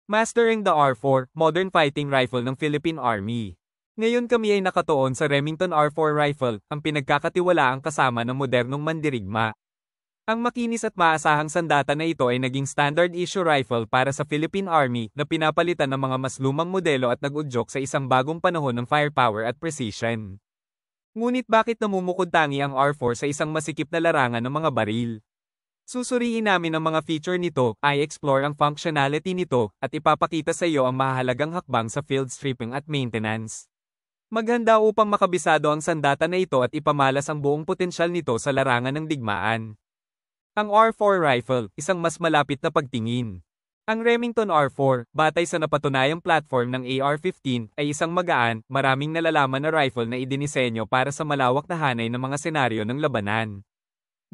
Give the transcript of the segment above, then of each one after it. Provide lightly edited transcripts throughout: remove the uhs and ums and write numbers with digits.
Mastering the R4, Modern Fighting Rifle ng Philippine Army. Ngayon kami ay nakatuon sa Remington R4 rifle, ang pinagkakatiwalaang kasama ng modernong mandirigma. Ang makinis at maasahang sandata na ito ay naging standard issue rifle para sa Philippine Army na pinapalitan ng mga mas lumang modelo at nag-udyok sa isang bagong panahon ng firepower at precision. Ngunit bakit namumukod tangi ang R4 sa isang masikip na larangan ng mga baril? Susuriin namin ang mga feature nito, i-explore ang functionality nito, at ipapakita sa iyo ang mahalagang hakbang sa field stripping at maintenance. Maghanda upang makabisado ang sandata na ito at ipamalas ang buong potensyal nito sa larangan ng digmaan. Ang R4 rifle, isang mas malapit na pagtingin. Ang Remington R4, batay sa napatunayang platform ng AR-15, ay isang magaan, maraming nalalaman na rifle na idinisenyo para sa malawak na hanay ng mga senaryo ng labanan.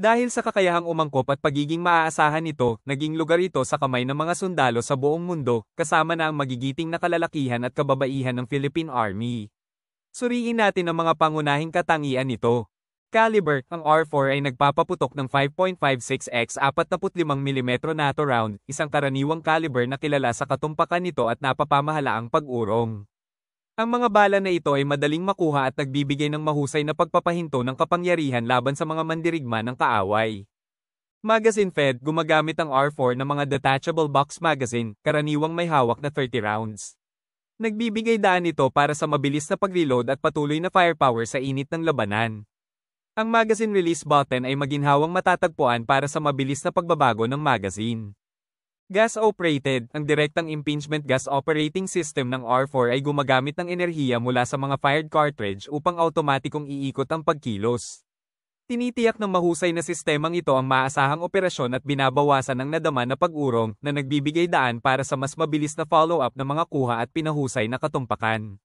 Dahil sa kakayahang umangkop at pagiging maaasahan nito, naging lugar ito sa kamay ng mga sundalo sa buong mundo, kasama na ang magigiting na kalalakihan at kababaihan ng Philippine Army. Suriin natin ang mga pangunahing katangian nito. Caliber, ang R4 ay nagpapaputok ng 5.56x 45mm NATO round, isang karaniwang caliber na kilala sa katumpakan nito at napapamahalaang pag-urong. Ang mga bala na ito ay madaling makuha at nagbibigay ng mahusay na pagpapahinto ng kapangyarihan laban sa mga mandirigma ng kaaway. Magazine fed, gumagamit ang R4 ng mga detachable box magazine, karaniwang may hawak na 30 rounds. Nagbibigay daan ito para sa mabilis na pag-reload at patuloy na firepower sa init ng labanan. Ang magazine release button ay maginhawang matatagpuan para sa mabilis na pagbabago ng magazine. Gas-operated, ang direktang impingement gas operating system ng R4 ay gumagamit ng enerhiya mula sa mga fired cartridge upang automatikong iikot ang pagkilos. Tinitiyak ng mahusay na sistemang ito ang maasahang operasyon at binabawasan ng nadama na pag-urong na nagbibigay daan para sa mas mabilis na follow-up ng mga kuha at pinahusay na katumpakan.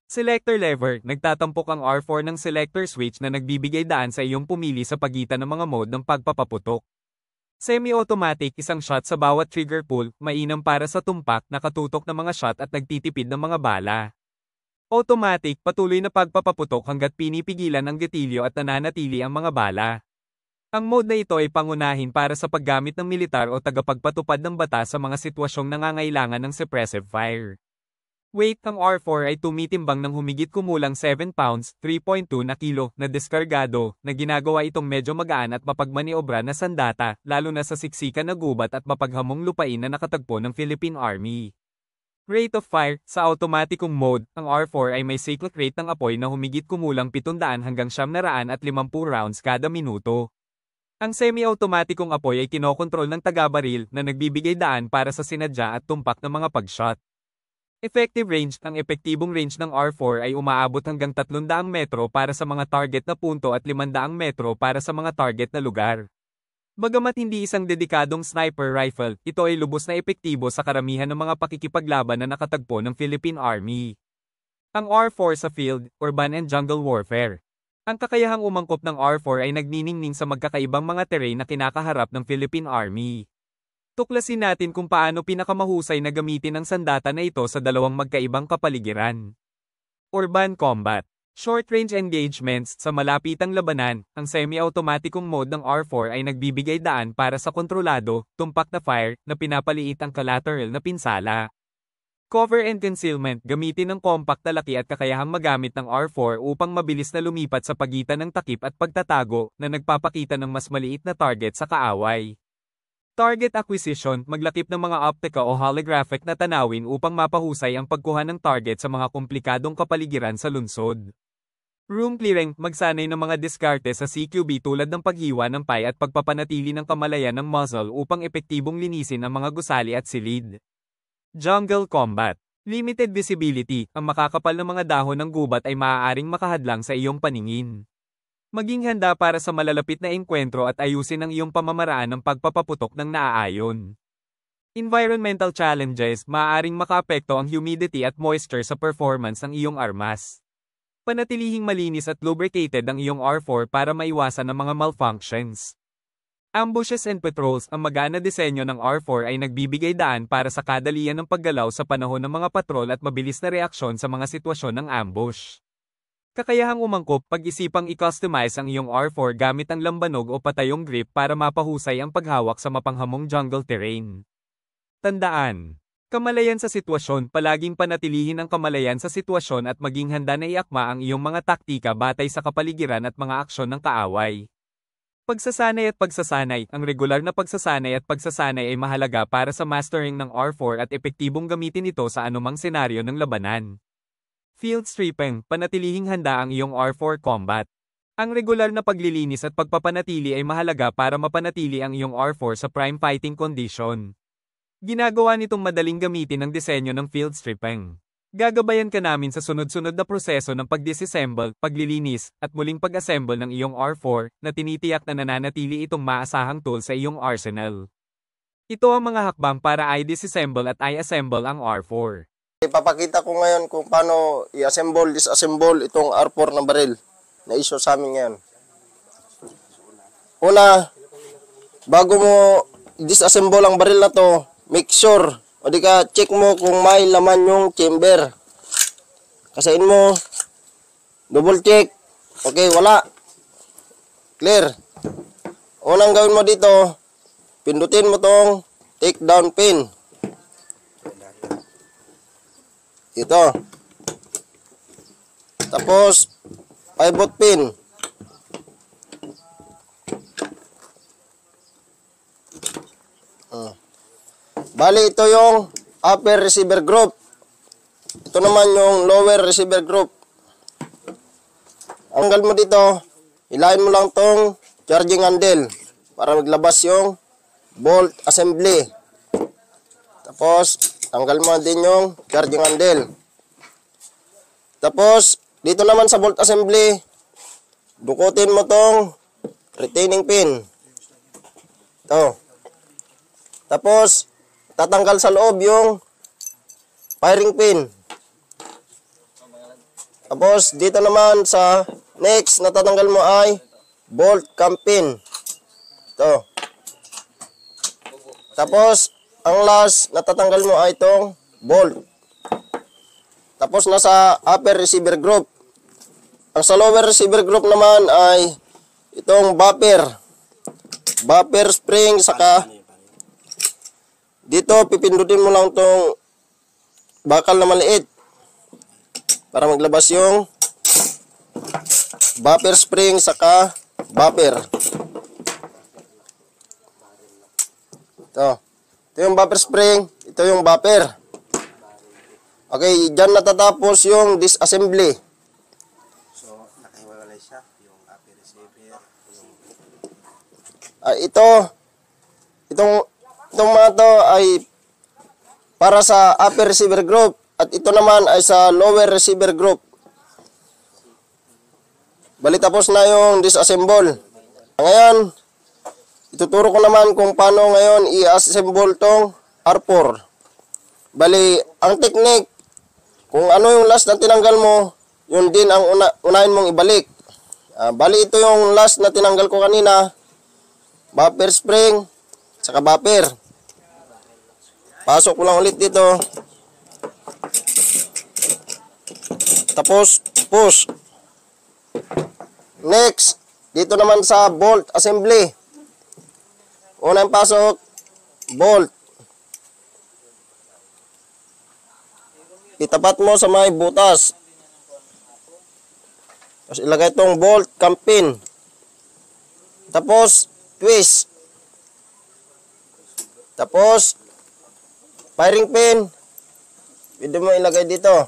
Selector lever, nagtatampok ang R4 ng selector switch na nagbibigay daan sa iyong pumili sa pagitan ng mga mode ng pagpapaputok. Semi-automatic, isang shot sa bawat trigger pull, mainam para sa tumpak, nakatutok na mga shot at nagtitipid ng mga bala. Automatic, patuloy na pagpapaputok hanggat pinipigilan ang gatilyo at nananatili ang mga bala. Ang mode na ito ay pangunahin para sa paggamit ng militar o tagapagpatupad ng batas sa mga sitwasyong nangangailangan ng suppressive fire. Weight, ang R4 ay tumitimbang ng humigit kumulang 7 pounds, 3.2 na kilo, na diskargado, na ginagawa itong medyo magaan at mapagmaniobra na sandata, lalo na sa siksikan na gubat at mapaghamong lupain na nakatagpo ng Philippine Army. Rate of fire, sa automatikong mode, ang R4 ay may cyclic rate ng apoy na humigit kumulang 700 hanggang 750 rounds kada minuto. Ang semi-automatikong apoy ay kinokontrol ng taga-baril na nagbibigay daan para sa sinadya at tumpak ng mga pag-shot. Effective range, ang epektibong range ng R4 ay umaabot hanggang 300 metro para sa mga target na punto at 500 metro para sa mga target na lugar. Bagamat hindi isang dedikadong sniper rifle, ito ay lubos na epektibo sa karamihan ng mga pakikipaglaban na nakatagpo ng Philippine Army. Ang R4 sa field, urban and jungle warfare. Ang kakayahang umangkop ng R4 ay nagniningning sa magkakaibang mga terrain na kinakaharap ng Philippine Army. Tuklasin natin kung paano pinakamahusay na gamitin ang sandata na ito sa dalawang magkaibang kapaligiran. Urban combat. Short-range engagements, sa malapitang labanan, ang semi-automatikong mode ng R4 ay nagbibigay daan para sa kontrolado, tumpak na fire, na pinapaliit ang collateral na pinsala. Cover and concealment, gamitin ng compact na laki at kakayahang magamit ng R4 upang mabilis na lumipat sa pagitan ng takip at pagtatago, na nagpapakita ng mas maliit na target sa kaaway. Target acquisition, maglakip ng mga optika o holographic na tanawin upang mapahusay ang pagkuha ng target sa mga komplikadong kapaligiran sa lungsod. Room clearing, magsanay ng mga diskarte sa CQB tulad ng paghiwa ng pie at pagpapanatili ng kamalayan ng muzzle upang epektibong linisin ang mga gusali at silid. Jungle combat. Limited visibility, ang makakapal na mga dahon ng gubat ay maaaring makahadlang sa iyong paningin. Maging handa para sa malalapit na engkwentro at ayusin ang iyong pamamaraan ng pagpapaputok ng naaayon. Environmental challenges, maaaring makaapekto ang humidity at moisture sa performance ng iyong armas. Panatilihing malinis at lubricated ang iyong R4 para maiwasan ang mga malfunctions. Ambushes and patrols, ang magaan na disenyo ng R4 ay nagbibigay daan para sa kadalian ng paggalaw sa panahon ng mga patrol at mabilis na reaksyon sa mga sitwasyon ng ambush. Kakayahang umangkop, pag-isipang i-customize ang iyong R4 gamit ang lambanog o patayong grip para mapahusay ang paghawak sa mapanghamong jungle terrain. Tandaan, Kamalayan sa sitwasyon. Palaging panatilihin ang kamalayan sa sitwasyon at maging handa na iakma ang iyong mga taktika batay sa kapaligiran at mga aksyon ng kaaway. Pagsasanay at pagsasanay. Ang regular na pagsasanay at pagsasanay ay mahalaga para sa mastering ng R4 at epektibong gamitin ito sa anumang senaryo ng labanan. Field stripping. Panatilihing handa ang iyong R4 combat. Ang regular na paglilinis at pagpapanatili ay mahalaga para mapanatili ang iyong R4 sa prime fighting condition. Ginagawa nitong madaling gamitin ang disenyo ng field stripping. Gagabayan ka namin sa sunod-sunod na proseso ng pag-disassemble, paglilinis, at muling pag-assemble ng iyong R4 na tinitiyak na nananatili itong maasahang tool sa iyong arsenal. Ito ang mga hakbang para i-disassemble at i-assemble ang R4. Ipapakita ko ngayon kung paano i-assemble, disassemble itong R4 na baril na issue sa amin ngayon. Una, bago mo disassemble ang baril na to, make sure, o di ka check mo kung may laman yung chamber. Kasain mo, double check, okay, wala. Clear. Unang gawin mo dito, pindutin mo tong take down pin. Ito. Tapos, pivot pin. Bali, ito yung upper receiver group. Ito naman yung lower receiver group. Ang tanggal mo dito, ilahin mo lang tong charging handle para maglabas yung bolt assembly. Tapos, tanggal mo din yung charging handle. Tapos, dito naman sa bolt assembly, dukutin mo tong retaining pin. Ito. Tapos, tatanggal sa loob yung firing pin. Tapos, dito naman sa next na tatanggal mo ay bolt cam pin. Ito. Tapos, ang last na tatanggal mo ay itong bolt. Tapos, nasa upper receiver group. Ang sa lower receiver group naman ay itong buffer. Buffer spring, saka dito, pipindutin mo lang itong bakal na maliit para maglabas yung buffer spring saka buffer. Ito. Ito yung buffer spring. Ito yung buffer. Okay, dyan natatapos yung disassembly. So, nakahiwalay siya. Yung upper receiver. Itong mga to ay para sa upper receiver group at ito naman ay sa lower receiver group. Bali tapos na yung disassemble. Ngayon, ituturo ko naman kung paano ngayon i-assemble tong R4. Bali, ang technique, kung ano yung last na tinanggal mo, yun din ang unahin mong ibalik. Bali ito yung last na tinanggal ko kanina, buffer spring, saka buffer. Pasok ko lang ulit dito. Tapos, push. Next, dito naman sa bolt assembly. Unang pasok, bolt. Itapat mo sa may butas. Tapos ilagay itong bolt cam pin. Tapos, twist. Tapos, firing pin. Pwede mo ilagay dito.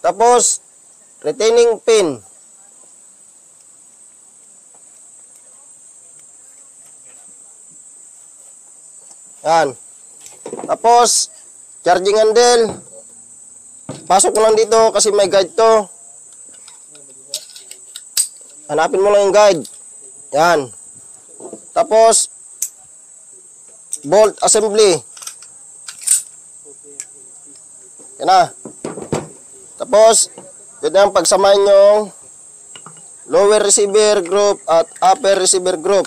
Tapos, retaining pin. Yan. Tapos, charging handle. Pasok mo lang dito kasi may guide to. Hanapin mo lang yung guide. Yan. Tapos, bolt assembly. Yan na. Tapos, pwede ang pagsamahin yung lower receiver group at upper receiver group.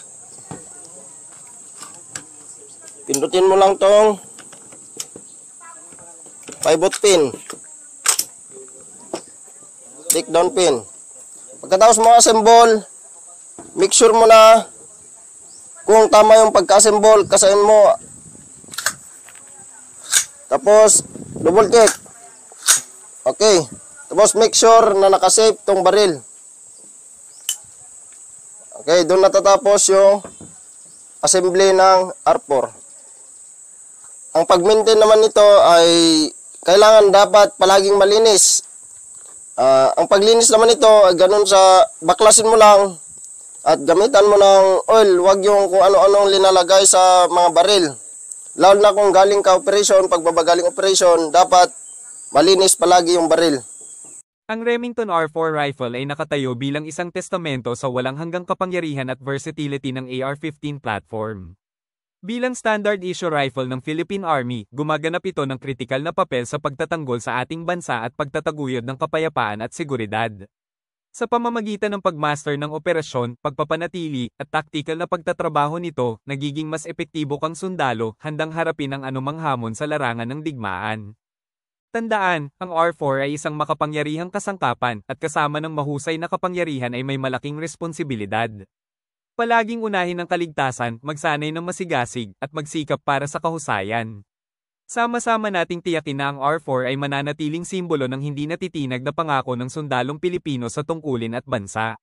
Pindutin mo lang tong pivot pin. Take down pin. Pagkatapos mo assemble, make sure mo na kung tama yung pagka-assemble, kasain mo Tapos, double check. Okay. Tapos, make sure na nakasafe tong baril. Okay, doon natatapos yung assembly ng R4. Ang pag-maintain naman nito ay kailangan dapat palaging malinis. Ang paglinis naman nito ay ganun sa baklasin mo lang at gamitan mo ng oil. Huwag yung kung ano-anong linalagay sa mga baril. Lalo na kung galing ka operation, pagbabagaling operation, dapat malinis palagi yung baril. Ang Remington R4 rifle ay nakatayo bilang isang testamento sa walang hanggang kapangyarihan at versatility ng AR-15 platform. Bilang standard issue rifle ng Philippine Army, gumaganap ito ng kritikal na papel sa pagtatanggol sa ating bansa at pagtataguyod ng kapayapaan at seguridad. Sa pamamagitan ng pagmaster ng operasyon, pagpapanatili, at taktikal na pagtatrabaho nito, nagiging mas epektibo kang sundalo, handang harapin ang anumang hamon sa larangan ng digmaan. Tandaan, ang R4 ay isang makapangyarihang kasangkapan, at kasama ng mahusay na kapangyarihan ay may malaking responsibilidad. Palaging unahin ang kaligtasan, magsanay ng masigasig, at magsikap para sa kahusayan. Sama-sama nating tiyakin na ang R4 ay mananatiling simbolo ng hindi natitinag na pangako ng sundalong Pilipino sa tungkulin at bansa.